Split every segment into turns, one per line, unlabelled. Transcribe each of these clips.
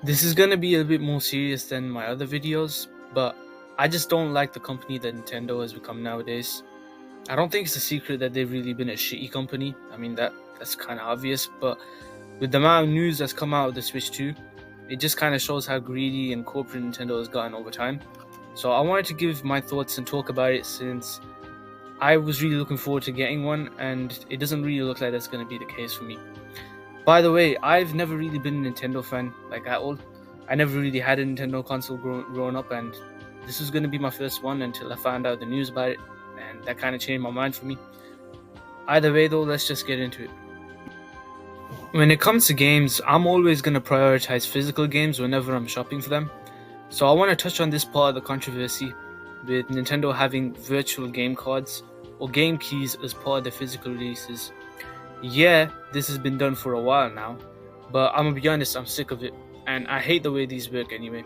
This is gonna be a bit more serious than my other videos, but I just don't like the company that Nintendo has become nowadays. I don't think it's a secret that they've really been a shitty company. I mean that's kind of obvious, but with the amount of news that's come out of the Switch 2, it just kind of shows how greedy and corporate Nintendo has gotten over time. So I wanted to give my thoughts and talk about it since I was really looking forward to getting one, and it doesn't really look like that's going to be the case for me. By the way, I've never really been a Nintendo fan, like at all. I never really had a Nintendo console growing up, and this was going to be my first one until I found out the news about it, and that kind of changed my mind for me. Either way, though, let's just get into it. When it comes to games, I'm always going to prioritize physical games whenever I'm shopping for them. So I want to touch on this part of the controversy with Nintendo having virtual game cards or game keys as part of their physical releases. Yeah, this has been done for a while now, but I'm gonna be honest, I'm sick of it, and I hate the way these work anyway.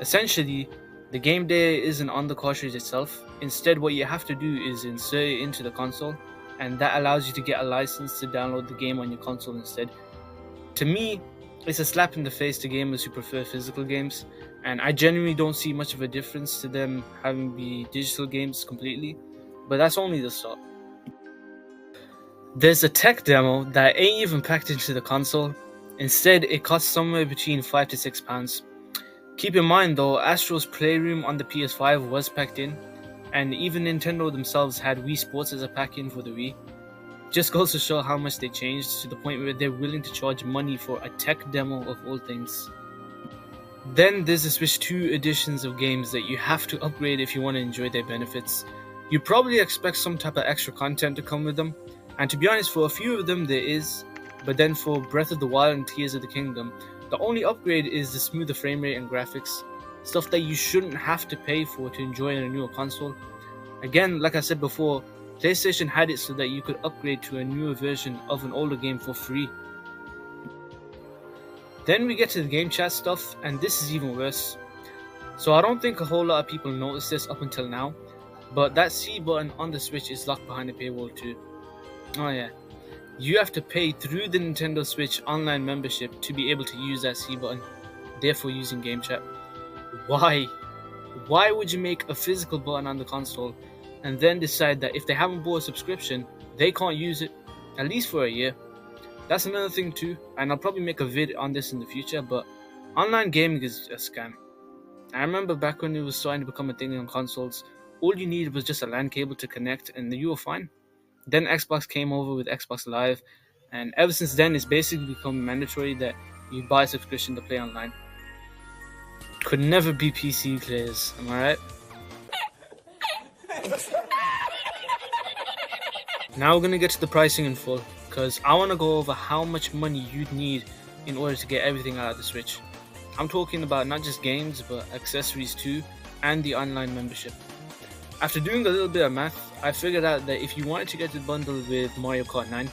Essentially, the game data isn't on the cartridge itself. Instead, what you have to do is insert it into the console, and that allows you to get a license to download the game on your console instead. To me, it's a slap in the face to gamers who prefer physical games, and I genuinely don't see much of a difference to them having the digital games completely, but that's only the start. There's a tech demo that ain't even packed into the console. Instead, it costs somewhere between £5 to £6. Keep in mind though, Astro's Playroom on the PS5 was packed in, and even Nintendo themselves had Wii Sports as a pack-in for the Wii. Just goes to show how much they changed to the point where they're willing to charge money for a tech demo of all things. Then there's the Switch 2 editions of games that you have to upgrade if you want to enjoy their benefits. You probably expect some type of extra content to come with them, and to be honest, for a few of them there is, but then for Breath of the Wild and Tears of the Kingdom, the only upgrade is the smoother frame rate and graphics, stuff that you shouldn't have to pay for to enjoy on a newer console. Again, like I said before, PlayStation had it so that you could upgrade to a newer version of an older game for free. Then we get to the game chat stuff, and this is even worse. So I don't think a whole lot of people noticed this up until now, but that C button on the Switch is locked behind a paywall too. Oh yeah, you have to pay through the Nintendo Switch online membership to be able to use that C button, therefore using game chat. Why? Why would you make a physical button on the console and then decide that if they haven't bought a subscription, they can't use it, at least for a year? That's another thing too, and I'll probably make a vid on this in the future, but online gaming is a scam. I remember back when it was starting to become a thing on consoles, all you needed was just a LAN cable to connect and you were fine. Then Xbox came over with Xbox Live, and ever since then it's basically become mandatory that you buy a subscription to play online. Could never be PC players, am I right? Now we're gonna get to the pricing in full, because I want to go over how much money you'd need in order to get everything out of the Switch. I'm talking about not just games, but accessories too, and the online membership. After doing a little bit of math, I figured out that if you wanted to get the bundle with Mario Kart 9,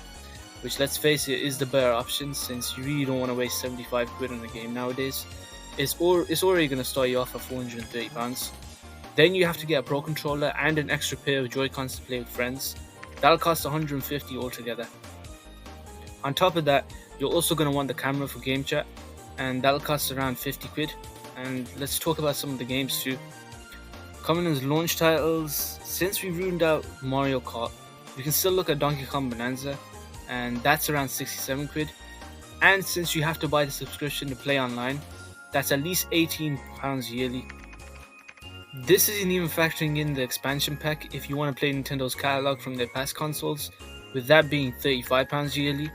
which let's face it is the better option since you really don't want to waste 75 quid on a game nowadays, it's already going to start you off at £430. Then you have to get a Pro Controller and an extra pair of Joy-Cons to play with friends. That'll cost £150 altogether. On top of that, you're also going to want the camera for game chat, and that'll cost around 50 quid. And let's talk about some of the games too. Coming as launch titles, since we ruined out Mario Kart, we can still look at Donkey Kong Bonanza, and that's around 67 quid. And since you have to buy the subscription to play online, that's at least £18 yearly. This isn't even factoring in the expansion pack if you want to play Nintendo's catalog from their past consoles, with that being £35 yearly.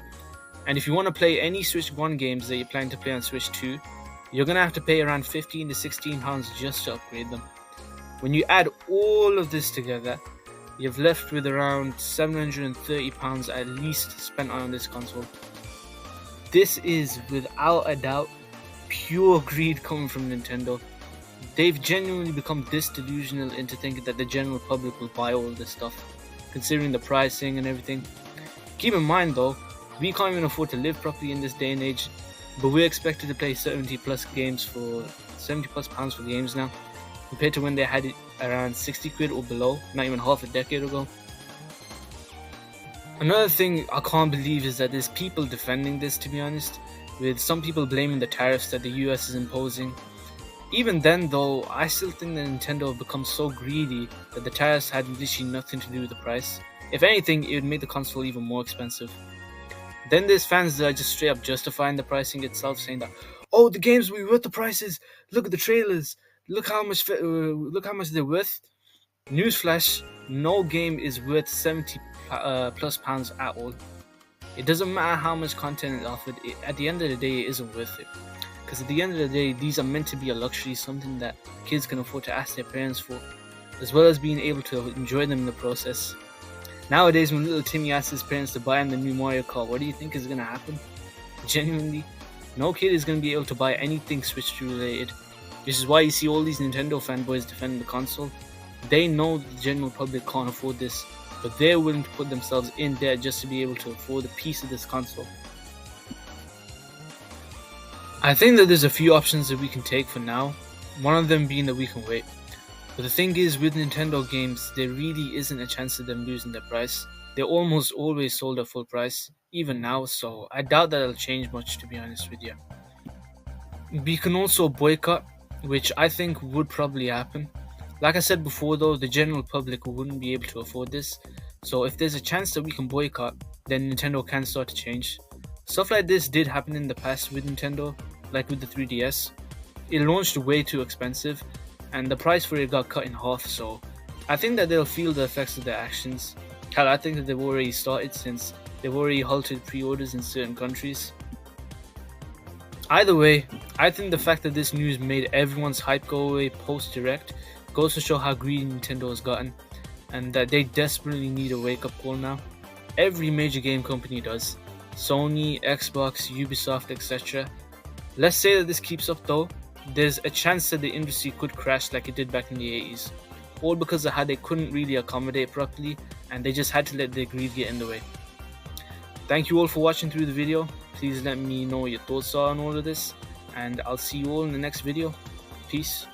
And if you want to play any Switch 1 games that you're planning to play on Switch 2, you're going to have to pay around £15 to £16 just to upgrade them. When you add all of this together, you've left with around £730 at least spent on this console. This is without a doubt pure greed coming from Nintendo. They've genuinely become this delusional into thinking that the general public will buy all this stuff, considering the pricing and everything. Keep in mind though, we can't even afford to live properly in this day and age, but we're expected to play 70 plus pounds for games now, compared to when they had it around 60 quid or below, not even half a decade ago. Another thing I can't believe is that there's people defending this, to be honest. with some people blaming the tariffs that the US is imposing. Even then though, I still think that Nintendo have become so greedy that the tariffs had literally nothing to do with the price. If anything, it would make the console even more expensive. Then there's fans that are just straight up justifying the pricing itself, saying that, oh, the games will be worth the prices. Look at the trailers. Look how much they're worth. Newsflash: no game is worth 70 plus pounds at all. It doesn't matter how much content is offered. At the end of the day, it isn't worth it. Because at the end of the day, these are meant to be a luxury, something that kids can afford to ask their parents for, as well as being able to enjoy them in the process. Nowadays, when little Timmy asks his parents to buy him the new Mario Kart, what do you think is going to happen? Genuinely, no kid is going to be able to buy anything Switch 2 related. This is why you see all these Nintendo fanboys defending the console. They know the general public can't afford this, but they're willing to put themselves in debt just to be able to afford a piece of this console. I think that there's a few options that we can take for now, one of them being that we can wait. But the thing is, with Nintendo games, there really isn't a chance of them losing their price. They're almost always sold at full price, even now, so I doubt that it'll change much, to be honest with you. We can also boycott, which I think would probably happen. Like I said before though, the general public wouldn't be able to afford this, so if there's a chance that we can boycott, then Nintendo can start to change. Stuff like this did happen in the past with Nintendo, like with the 3DS. It launched way too expensive, and the price for it got cut in half, so I think that they'll feel the effects of their actions. Hell, I think that they've already started, since they've already halted pre-orders in certain countries. Either way, I think the fact that this news made everyone's hype go away post-direct goes to show how greedy Nintendo has gotten, and that they desperately need a wake-up call now. Every major game company does. Sony, Xbox, Ubisoft, etc. Let's say that this keeps up though, there's a chance that the industry could crash like it did back in the 80s. All because of how they couldn't really accommodate properly, and they just had to let their greed get in the way. Thank you all for watching through the video. Please let me know what your thoughts are on all of this, and I'll see you all in the next video. Peace.